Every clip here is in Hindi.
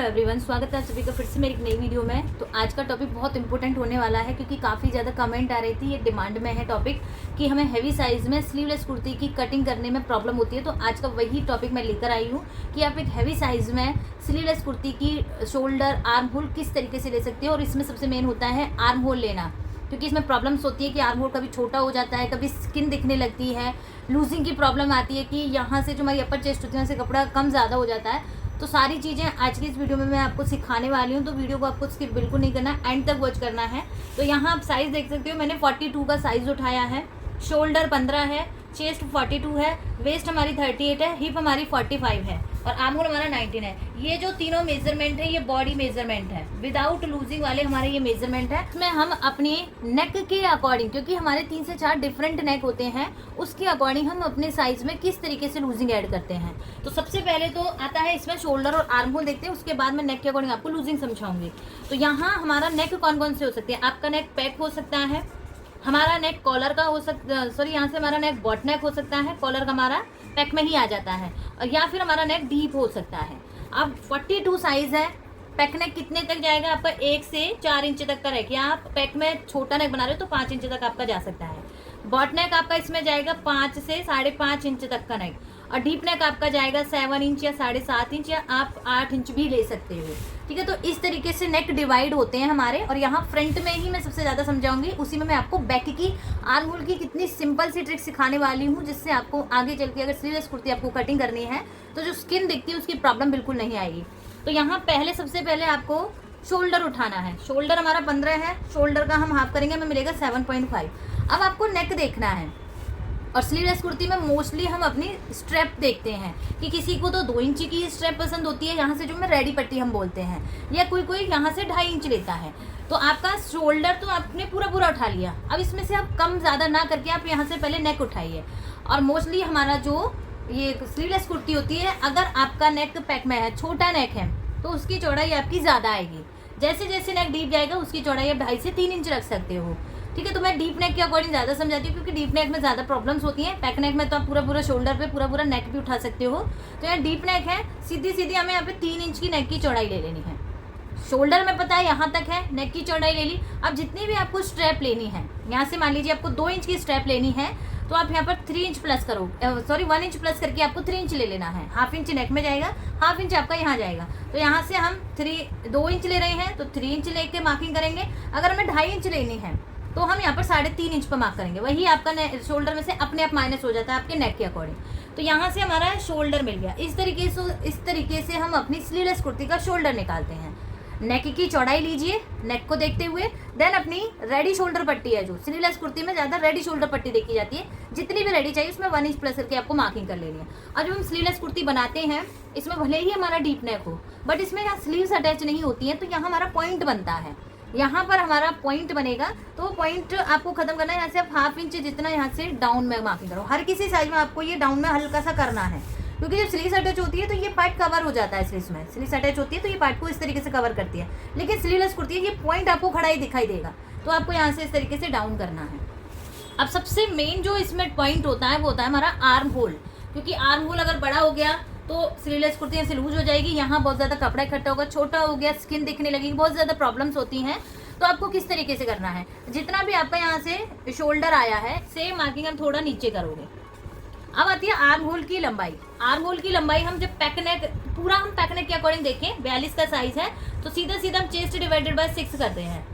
एवरीवन, स्वागत है आप सभी का फिर से मेरी एक नई वीडियो में। तो आज का टॉपिक बहुत इंपॉर्टेंट होने वाला है क्योंकि काफ़ी ज़्यादा कमेंट आ रही थी, ये डिमांड में है टॉपिक कि हमें हैवी साइज़ में स्लीवलेस कुर्ती की कटिंग करने में प्रॉब्लम होती है। तो आज का वही टॉपिक मैं लेकर आई हूँ कि आप एक हैवी साइज़ में स्लीवलेस कुर्ती की शोल्डर आर्म होल किस तरीके से ले सकते हो। और इसमें सबसे मेन होता है आर्म होल लेना, क्योंकि इसमें प्रॉब्लम्स होती है कि आर्म होल कभी छोटा हो जाता है, कभी स्किन दिखने लगती है, लूजिंग की प्रॉब्लम आती है कि यहाँ से जो हमारी अपर चेस्ट होती है वहाँ से कपड़ा कम ज़्यादा हो जाता है। तो सारी चीज़ें आज की इस वीडियो में मैं आपको सिखाने वाली हूँ, तो वीडियो को आपको स्किप बिल्कुल नहीं करना, एंड तक वॉच करना है। तो यहाँ आप साइज़ देख सकते हो, मैंने 42 का साइज़ उठाया है, शोल्डर 15 है, चेस्ट 42 है, वेस्ट हमारी 38 है, हिप हमारी 45 है और आर्म होल हमारा 19 है। ये जो तीनों मेजरमेंट है ये बॉडी मेजरमेंट है, विदाउट लूजिंग वाले हमारे ये मेजरमेंट है। इसमें हम अपने नेक के अकॉर्डिंग, क्योंकि हमारे 3 से 4 डिफरेंट नेक होते हैं, उसके अकॉर्डिंग हम अपने साइज में किस तरीके से लूजिंग ऐड करते हैं। तो सबसे पहले तो आता है इसमें शोल्डर और आर्म होल देखते हैं, उसके बाद मैं नेक के अकॉर्डिंग आपको लूजिंग समझाऊंगी। तो यहाँ हमारा नेक कौन कौन से हो सकते हैं। आपका नेक पैक हो सकता है, हमारा नेक कॉलर का हो सकता, सॉरी यहाँ से हमारा नेक बॉट नेक हो सकता है, कॉलर का हमारा पैक में ही आ जाता है, और या फिर हमारा नेक डीप हो सकता है। अब 42 साइज है, पैक नेक कितने तक जाएगा आपका 1 से 4 इंच तक का रहेगा। आप पैक में छोटा नेक बना रहे हो तो 5 इंच तक आपका जा सकता है। बॉट नेक आपका इसमें जाएगा 5 से 5.5 इंच तक का नेक, और डीप नेक आपका जाएगा 7 इंच या 7.5 इंच, या आप 8 इंच भी ले सकते हो। ठीक है, तो इस तरीके से नेक डिवाइड होते हैं हमारे। और यहाँ फ्रंट में ही मैं सबसे ज़्यादा समझाऊंगी, उसी में मैं आपको बैक की आर्म होल की कितनी सिंपल सी ट्रिक सिखाने वाली हूँ, जिससे आपको आगे चल के अगर स्लीवलेस कुर्ती आपको कटिंग करनी है तो जो स्किन दिखती है उसकी प्रॉब्लम बिल्कुल नहीं आएगी। तो यहाँ सबसे पहले आपको शोल्डर उठाना है। शोल्डर हमारा 15 है, शोल्डर का हम हाफ करेंगे, हमें मिलेगा 7.5। अब आपको नेक देखना है, और स्लीवलेस कुर्ती में मोस्टली हम अपनी स्ट्रैप देखते हैं कि किसी को तो 2 इंच की स्ट्रैप पसंद होती है, यहाँ से जो मैं रेडी पट्टी हम बोलते हैं, या कोई यहाँ से 2.5 इंच लेता है। तो आपका शोल्डर तो आपने पूरा उठा लिया। अब इसमें से आप कम ज़्यादा ना करके आप यहाँ से पहले नेक उठाइए। और मोस्टली हमारा जो ये स्लीवलेस कुर्ती होती है, अगर आपका नेक पैक में है, छोटा नेक है, तो उसकी चौड़ाई आपकी ज़्यादा आएगी। जैसे जैसे नेक डीप जाएगा उसकी चौड़ाई आप 2.5 से 3 इंच रख सकते हो। ठीक है, तो मैं डीप नेक के अकॉर्डिंग ज़्यादा समझाती हूँ, क्योंकि डीप नेक में ज़्यादा प्रॉब्लम्स होती हैं। पैक नेक में तो आप पूरा शोल्डर पे पूरा नेक भी उठा सकते हो। तो यहाँ डीप नेक है, सीधी हमें यहाँ पे 3 इंच की नेक की चौड़ाई ले लेनी है। शोल्डर में पता है यहाँ तक है, नेक की चौड़ाई ले ली। अब जितनी भी आपको स्ट्रैप लेनी है, यहाँ से मान लीजिए आपको 2 इंच की स्ट्रैप लेनी है, तो आप यहाँ पर 3 इंच प्लस करो, 1 इंच प्लस करके आपको 3 इंच ले लेना है। हाफ इंच नेक में जाएगा, हाफ इंच आपका यहाँ जाएगा। तो यहाँ से हम 2 इंच ले रहे हैं तो 3 इंच लेके मार्किंग करेंगे। अगर हमें 2.5 इंच लेनी है तो हम यहाँ पर 3.5 इंच पर मार्क करेंगे। वही आपका शोल्डर में से अपने आप माइनस हो जाता है आपके नेक के अकॉर्डिंग। तो यहाँ से हमारा शोल्डर मिल गया। इस तरीके से हम अपनी स्लीवलेस कुर्ती का शोल्डर निकालते हैं। नेक की चौड़ाई लीजिए नेक को देखते हुए, देन अपनी रेडी शोल्डर पट्टी है, जो स्लीवलेस कुर्ती में ज़्यादा रेडी शोल्डर पट्टी देखी जाती है, जितनी भी रेडी चाहिए उसमें 1 इंच प्लस करके आपको मार्किंग कर लेनी है। और जब हम स्लीवलेस कुर्ती बनाते हैं, इसमें भले ही हमारा डीप नेक हो, बट इसमें यहाँ स्लीव्स अटैच नहीं होती हैं, तो यहाँ हमारा पॉइंट बनता है। यहाँ पर हमारा पॉइंट बनेगा, तो वो पॉइंट आपको खत्म करना है। यहाँ से आप हाफ इंच जितना यहाँ से डाउन में मार्किंग करो। हर किसी साइज में आपको ये डाउन में हल्का सा करना है, क्योंकि जब स्लीव्स अटैच होती है तो ये पार्ट कवर हो जाता है। स्लीव्स अटैच होती है तो ये पार्ट को इस तरीके से कवर करती है, लेकिन स्लीवलेस कुर्ती है ये पॉइंट आपको खड़ा ही दिखाई देगा, तो आपको यहाँ से इस तरीके से डाउन करना है। अब सबसे मेन जो इसमें पॉइंट होता है वो होता है हमारा आर्म होल, क्योंकि आर्म होल अगर बड़ा हो गया तो स्लीवलेस कुर्ती यहाँ से लूज हो जाएगी, यहाँ बहुत ज़्यादा कपड़ा इकट्ठा होगा, छोटा हो गया स्किन दिखने लगेगी, बहुत ज़्यादा प्रॉब्लम्स होती हैं। तो आपको किस तरीके से करना है, जितना भी आपका यहाँ से शोल्डर आया है सेम मार्किंग हम थोड़ा नीचे करोगे। अब आती है आर्म होल की लंबाई। आर्म होल की लंबाई हम जब पैक नेक पूरा हम पैक नेक के अकॉर्डिंग देखें, 42 का साइज है, तो सीधा हम चेस्ट डिवाइडेड बाय 6 करते हैं,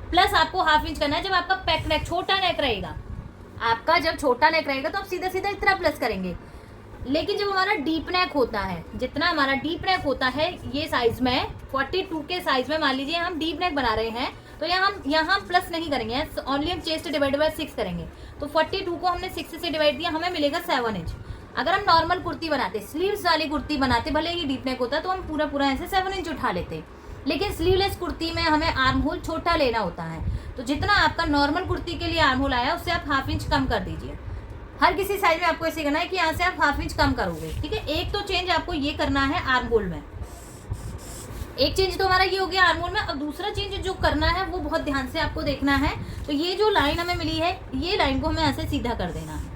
प्लस आपको हाफ इंच करना है। जब आपका पैक नेक छोटा नेक रहेगा, आपका जब छोटा नेक रहेगा तो आप सीधा इतना प्लस करेंगे। लेकिन जब हमारा डीप नेक होता है, जितना हमारा डीप नेक होता है ये साइज में 42 के साइज में, मान लीजिए हम डीप नेक बना रहे हैं, तो यहाँ हम प्लस नहीं करेंगे, ओनली हम चेस्ट डिवाइडेड बाय 6 करेंगे। तो 42 को हमने 6 से डिवाइड दिया, हमें मिलेगा 7 इंच। अगर हम नॉर्मल कुर्ती बनाते, स्लीव्स वाली कुर्ती बनाते, भले ही डीप नेक होता, तो हम पूरा ऐसे 7 इंच उठा लेते। लेकिन स्लीवलेस कुर्ती में हमें आर्म होल छोटा लेना होता है, तो जितना आपका नॉर्मल कुर्ती के लिए आर्म होल आया उससे आप हाफ इंच कम कर दीजिए। हर किसी साइज में आपको ऐसे करना है कि यहाँ से आप हाफ इंच कम करोगे। ठीक है, एक तो चेंज आपको ये करना है आर्म होल में, एक चेंज तो हमारा ये हो गया आर्म होल में। अब दूसरा चेंज जो करना है वो बहुत ध्यान से आपको देखना है। तो ये जो लाइन हमें मिली है, ये लाइन को हमें ऐसे सीधा कर देना है।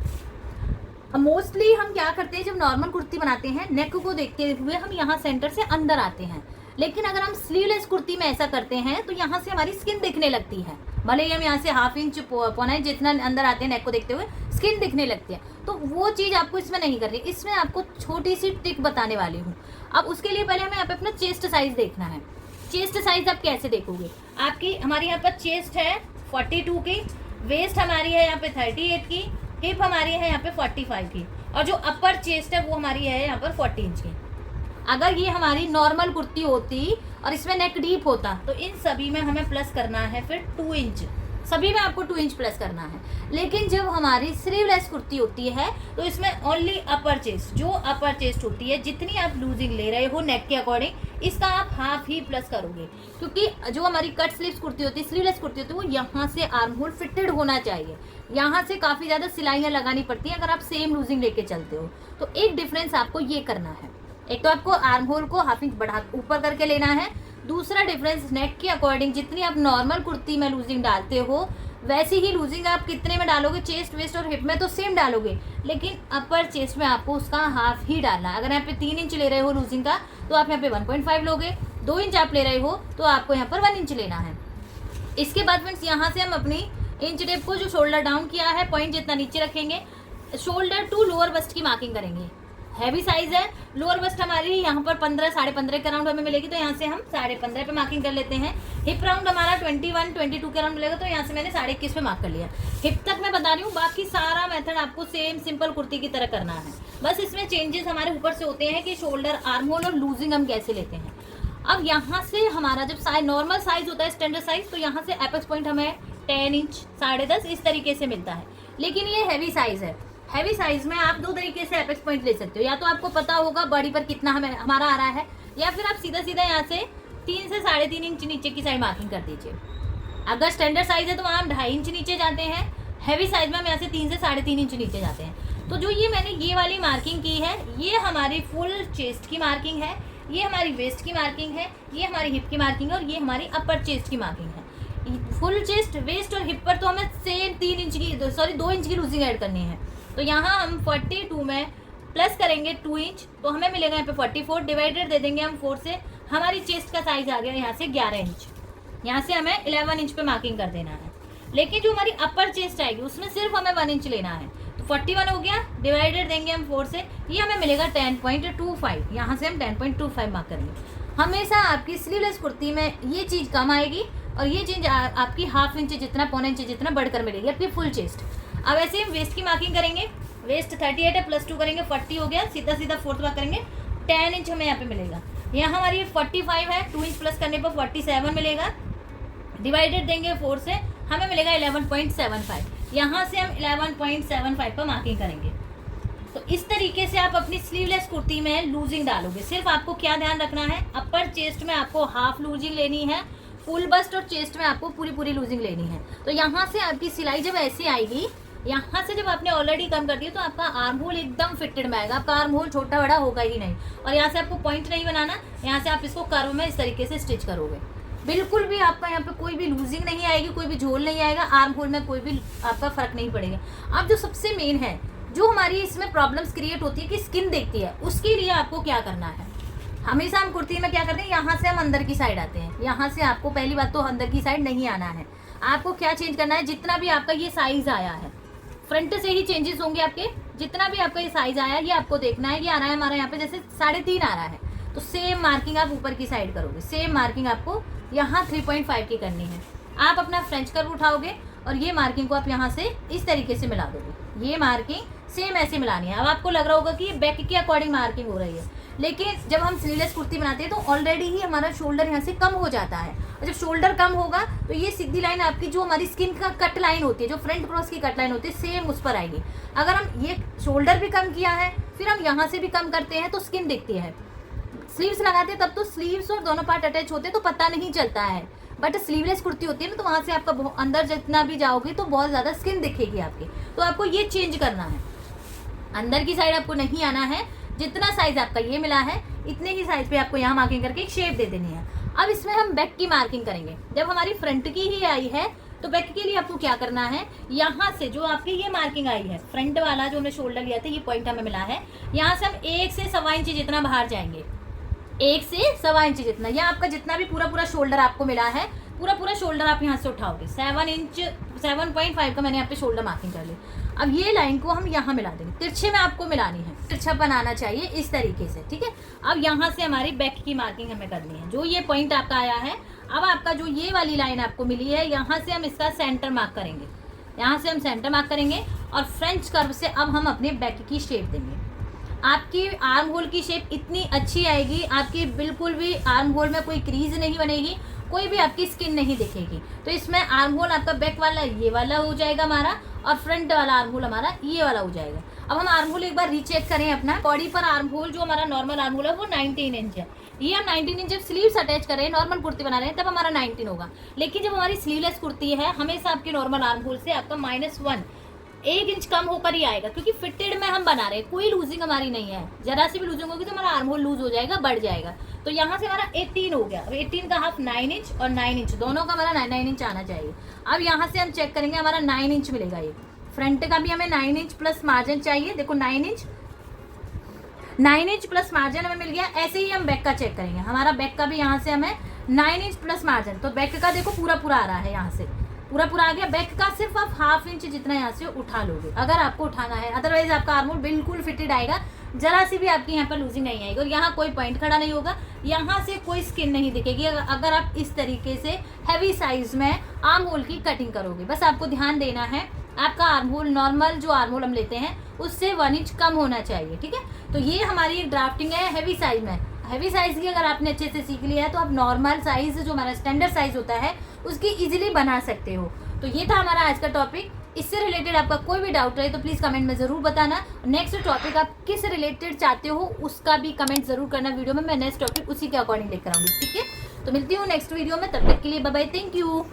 अब मोस्टली हम क्या करते हैं, जब नॉर्मल कुर्ती बनाते हैं, नेक को देखते हुए हम यहाँ सेंटर से अंदर आते हैं। लेकिन अगर हम स्लीवलेस कुर्ती में ऐसा करते हैं तो यहाँ से हमारी स्किन दिखने लगती है, भले ही हम यहाँ से 1/2 इंच पौना इंच जितना अंदर आते हैं नेक को देखते हुए स्किन दिखने लगती है। तो वो चीज़ आपको इसमें नहीं करनी। इसमें आपको छोटी सी ट्रिक बताने वाली हूँ। अब उसके लिए पहले हमें यहाँ पे अपना चेस्ट साइज देखना है। चेस्ट साइज आप कैसे देखोगे, आपकी हमारी यहाँ पर चेस्ट है 42 की, वेस्ट हमारी है यहाँ पे 38 की, हिप हमारी है यहाँ पे 45 की, और जो अपर चेस्ट है वो हमारी है यहाँ पर 40 इंच की। अगर ये हमारी नॉर्मल कुर्ती होती और इसमें नेक डीप होता तो इन सभी में हमें प्लस करना है फिर 2 इंच, सभी में आपको 2 इंच प्लस करना है। लेकिन जब हमारी स्लीवलेस कुर्ती होती है तो इसमें ओनली अपर चेस्ट, जो अपर चेस्ट होती है जितनी आप लूजिंग ले रहे हो नेक के अकॉर्डिंग, इसका आप हाफ ही प्लस करोगे। क्योंकि जो हमारी कट स्लीव्स कुर्ती होती है, स्लीवलेस कुर्ती होती है, वो यहाँ से आर्म होल फिटेड होना चाहिए। यहाँ से काफ़ी ज़्यादा सिलाइयाँ लगानी पड़ती हैं अगर आप सेम लूजिंग लेके चलते हो। तो एक डिफरेंस आपको ये करना है, एक तो आपको आर्म होल को 1/2 इंच बढ़ा ऊपर करके लेना है। दूसरा डिफरेंस, नेक के अकॉर्डिंग जितनी आप नॉर्मल कुर्ती में लूजिंग डालते हो वैसी ही लूजिंग आप कितने में डालोगे, चेस्ट वेस्ट और हिप में तो सेम डालोगे, लेकिन अपर चेस्ट में आपको उसका हाफ ही डालना है। अगर यहाँ पे 3 इंच ले रहे हो लूजिंग का तो आप यहाँ पे 1.5 लोगे, 2 इंच आप ले रहे हो तो आपको यहाँ पर 1 इंच लेना है। इसके बाद फ्रेंड्स यहाँ से हम अपनी इंच टेप को जो शोल्डर डाउन किया है पॉइंट जितना नीचे रखेंगे, शोल्डर टू लोअर बस्ट की मार्किंग करेंगे। हैवी साइज है, लोअर बस्ट हमारी यहाँ पर 15 साढ़े 15 के राउंड हमें मिलेगी, तो यहाँ से हम 15.5 पे मार्किंग कर लेते हैं। हिप राउंड हमारा 21 22 के राउंड मिलेगा, तो यहाँ से मैंने 21.5 पे मार्क कर लिया। हिप तक मैं बता रही हूँ, बाकी सारा मेथड आपको सेम सिंपल कुर्ती की तरह करना है। बस इसमें चेंजेस हमारे ऊपर से होते हैं कि शोल्डर, आर्म होल और लूजिंग हम कैसे लेते हैं। अब यहाँ से हमारा जब साइज नॉर्मल साइज होता है, स्टैंडर्ड साइज, तो यहाँ से एपेक्स पॉइंट हमें 10 इंच 10.5 इस तरीके से मिलता है। लेकिन ये हैवी साइज है, हैवी साइज में आप 2 तरीके से एपेक्स पॉइंट ले सकते हो। या तो आपको पता होगा बॉडी पर कितना हमारा आ रहा है, या फिर आप सीधा सीधा यहाँ से 3 से 3.5 इंच नीचे की साइड मार्किंग कर दीजिए। अगर स्टैंडर्ड साइज है तो वहाँ हम 2.5 इंच नीचे जाते हैं, हैवी साइज में हम यहाँ से 3 से 3.5 इंच नीचे जाते हैं। तो जो ये मैंने ये वाली मार्किंग की है, ये हमारी फुल चेस्ट की मार्किंग है, ये हमारी वेस्ट की मार्किंग है, ये हमारी हिप की मार्किंग है, और ये हमारी अपर चेस्ट की मार्किंग है। फुल चेस्ट, वेस्ट और हिप पर तो हमें सेम 2 इंच की लूजिंग ऐड करनी है। तो यहाँ हम 42 में प्लस करेंगे 2 इंच, तो हमें मिलेगा यहाँ पे 44, डिवाइडेड दे देंगे हम 4 से, हमारी चेस्ट का साइज आ गया यहाँ से 11 इंच। यहाँ से हमें 11 इंच पे मार्किंग कर देना है। लेकिन जो हमारी अपर चेस्ट आएगी उसमें सिर्फ हमें 1 इंच लेना है, तो 41 हो गया, डिवाइडेड देंगे हम 4 से, ये हमें मिलेगा 10.25। यहाँ से हम 10.25 मार्क करेंगे। हमेशा आपकी स्लीवलेस कुर्ती में ये चीज़ कम आएगी और ये चीज़ आपकी 1/2 इंच जितना, पौने इंच जितना बढ़कर मिलेगी आपकी फुल चेस्ट। अब ऐसे हम वेस्ट की मार्किंग करेंगे, वेस्ट 38 है, प्लस 2 करेंगे 40 हो गया, सीधा सीधा 4th मार्क करेंगे, 10 इंच हमें यहाँ पे मिलेगा। यहाँ हमारी 45 है, 2 इंच प्लस करने पर 47 मिलेगा, डिवाइडेड देंगे 4 से, हमें मिलेगा 11.75। यहाँ से हम 11.75 पर मार्किंग करेंगे। तो इस तरीके से आप अपनी स्लीवलेस कुर्ती में लूजिंग डालोगे। सिर्फ आपको क्या ध्यान रखना है, अपर चेस्ट में आपको हाफ लूजिंग लेनी है, फुल बस्ट और चेस्ट में आपको पूरी लूजिंग लेनी है। तो यहाँ से आपकी सिलाई जब ऐसी आएगी, यहाँ से जब आपने ऑलरेडी कम कर दिया तो आपका आर्म होल एकदम फिटेड में आएगा, आपका आर्म होल छोटा बड़ा होगा ही नहीं। और यहाँ से आपको पॉइंट नहीं बनाना, यहाँ से आप इसको कर्व में इस तरीके से स्टिच करोगे, बिल्कुल भी आपका यहाँ पे कोई भी लूजिंग नहीं आएगी, कोई भी झोल नहीं आएगा, आर्म होल में कोई भी आपका फर्क नहीं पड़ेगा। अब जो सबसे मेन है, जो हमारी इसमें प्रॉब्लम्स क्रिएट होती है कि स्किन देखती है, उसके लिए आपको क्या करना है। हमेशा हम कुर्ती में क्या करते हैं, यहाँ से हम अंदर की साइड आते हैं। यहाँ से आपको पहली बात तो अंदर की साइड नहीं आना है। आपको क्या चेंज करना है, जितना भी आपका ये साइज आया है, फ्रंट से ही चेंजेस होंगे आपके, जितना भी आपका ये साइज आया है ये आपको देखना है। ये आ रहा है हमारा यहाँ पे जैसे 3.5 आ रहा है, तो सेम मार्किंग आप ऊपर की साइड करोगे, सेम मार्किंग आपको यहाँ 3.5 की करनी है। आप अपना फ्रेंच कर्व उठाओगे और ये मार्किंग को आप यहाँ से इस तरीके से मिला दोगे। ये मार्किंग सेम ऐसे मिलानी है। अब आपको लग रहा होगा कि ये बैक के अकॉर्डिंग मार्किंग हो रही है, लेकिन जब हम स्लीवलेस कुर्ती बनाते हैं तो ऑलरेडी ही हमारा शोल्डर यहाँ से कम हो जाता है। और जब शोल्डर कम होगा तो ये सीधी लाइन आपकी जो हमारी स्किन का कट लाइन होती है, जो फ्रंट क्रॉस की कट लाइन होती है, सेम उस पर आएगी। अगर हम ये शोल्डर भी कम किया है, फिर हम यहाँ से भी कम करते हैं तो स्किन दिखती है। स्लीव्स लगाते हैं तब तो स्लीव्स और दोनों पार्ट अटैच होते हैं तो पता नहीं चलता है, बट स्लीवलेस कुर्ती होती है ना, तो वहाँ से आपका अंदर जितना भी जाओगे तो बहुत ज़्यादा स्किन दिखेगी आपकी। तो आपको ये चेंज करना है, अंदर की साइड आपको नहीं आना है। जितना साइज आपका ये मिला है इतने ही साइज पे आपको यहाँ मार्किंग करके एक शेप दे देनी है। अब इसमें हम बैक की मार्किंग करेंगे। जब हमारी फ्रंट की ही आई है तो बैक के लिए आपको क्या करना है, यहाँ से जो आपकी ये मार्किंग आई है, फ्रंट वाला जो हमने शोल्डर लिया था, ये पॉइंट हमें मिला है, यहाँ से हम 1 से 1.25 इंच जितना बाहर जाएंगे। 1 से 1.25 इंच जितना, या आपका जितना भी पूरा शोल्डर आपको मिला है, पूरा शोल्डर आप यहाँ से उठाओगे। 7 इंच 7.5 का मैंने यहाँ पे शोल्डर मार्किंग कर ली। अब ये लाइन को हम यहाँ मिला देंगे, तिरछे में आपको मिलानी है, तिरछा बनाना चाहिए इस तरीके से, ठीक है। अब यहाँ से हमारी बैक की मार्किंग हमें करनी है। जो ये पॉइंट आपका आया है, अब आपका जो ये वाली लाइन आपको मिली है, यहाँ से हम इसका सेंटर मार्क करेंगे, यहाँ से हम सेंटर मार्क करेंगे और फ्रेंच कर्व से अब हम अपने बैक की शेप देंगे। आपकी आर्म होल की शेप इतनी अच्छी आएगी, आपकी बिल्कुल भी आर्म होल में कोई क्रीज नहीं बनेगी, कोई भी आपकी स्किन नहीं दिखेगी। तो इसमें आर्म होल आपका बैक वाला ये वाला हो जाएगा हमारा, और फ्रंट वाला आर्म होल हमारा ये वाला हो जाएगा। अब हम आर्म होल एक बार रीचेक करें अपना। बॉडी पर आर्म होल जो हमारा नॉर्मल आर्म होल है वो 19 इंच है। ये हम 19 इंच जब स्लीव्स अटैच कर रहे हैं, नॉर्मल कुर्ती बना रहे हैं, तब हमारा 19 होगा। लेकिन जब हमारी स्लीवलेस कुर्ती है, हमेशा आपके नॉर्मल आर्म होल से आपका -1 1 इंच कम होकर ही आएगा, क्योंकि फिटेड में हम बना रहे हैं, कोई लूजिंग हमारी नहीं है। जरा सी भी लूजिंग होगी तो हमारा आर्म होल लूज हो जाएगा, बढ़ जाएगा। तो यहाँ से हमारा 18 हो गया। अब 18 का हाफ 9 इंच और 9 इंच दोनों का हमारा 9 इंच आना चाहिए। अब यहाँ से हम चेक करेंगे, हमारा 9 इंच मिलेगा। ये फ्रंट का भी हमें 9 इंच प्लस मार्जिन चाहिए। देखो 9 इंच प्लस मार्जिन हमें मिल गया। ऐसे ही हम बैक का चेक करेंगे, हमारा बैक का भी यहाँ से हमें 9 इंच प्लस मार्जिन, तो बैक का देखो पूरा आ रहा है, यहाँ से पूरा आ गया। बैक का सिर्फ आप ½ इंच जितना यहाँ से उठा लोगे, अगर आपको उठाना है, अदरवाइज आपका आर्म होल बिल्कुल फिटेड आएगा, जरा सी भी आपकी यहाँ पर लूजिंग नहीं आएगी। और यहाँ कोई पॉइंट खड़ा नहीं होगा, यहाँ से कोई स्किन नहीं दिखेगी अगर आप इस तरीके से हैवी साइज में आर्म होल की कटिंग करोगे। बस आपको ध्यान देना है, आपका आर्म होल नॉर्मल जो आर्म होल हम लेते हैं उससे 1 इंच कम होना चाहिए, ठीक है। तो ये हमारी ड्राफ्टिंग है हैवी साइज में। हैवी साइज़ की अगर आपने अच्छे से सीख लिया है तो आप नॉर्मल साइज़ जो हमारा स्टैंडर्ड साइज़ होता है उसकी इजीली बना सकते हो। तो ये था हमारा आज का टॉपिक। इससे रिलेटेड आपका कोई भी डाउट रहे तो प्लीज़ कमेंट में ज़रूर बताना। नेक्स्ट टॉपिक आप किस रिलेटेड चाहते हो उसका भी कमेंट ज़रूर करना वीडियो में, मैं नेक्स्ट टॉपिक उसी के अकॉर्डिंग लेकर आऊँगी, ठीक है। तो मिलती हूँ नेक्स्ट वीडियो में, तब तक के लिए बाय बाय, थैंक यू।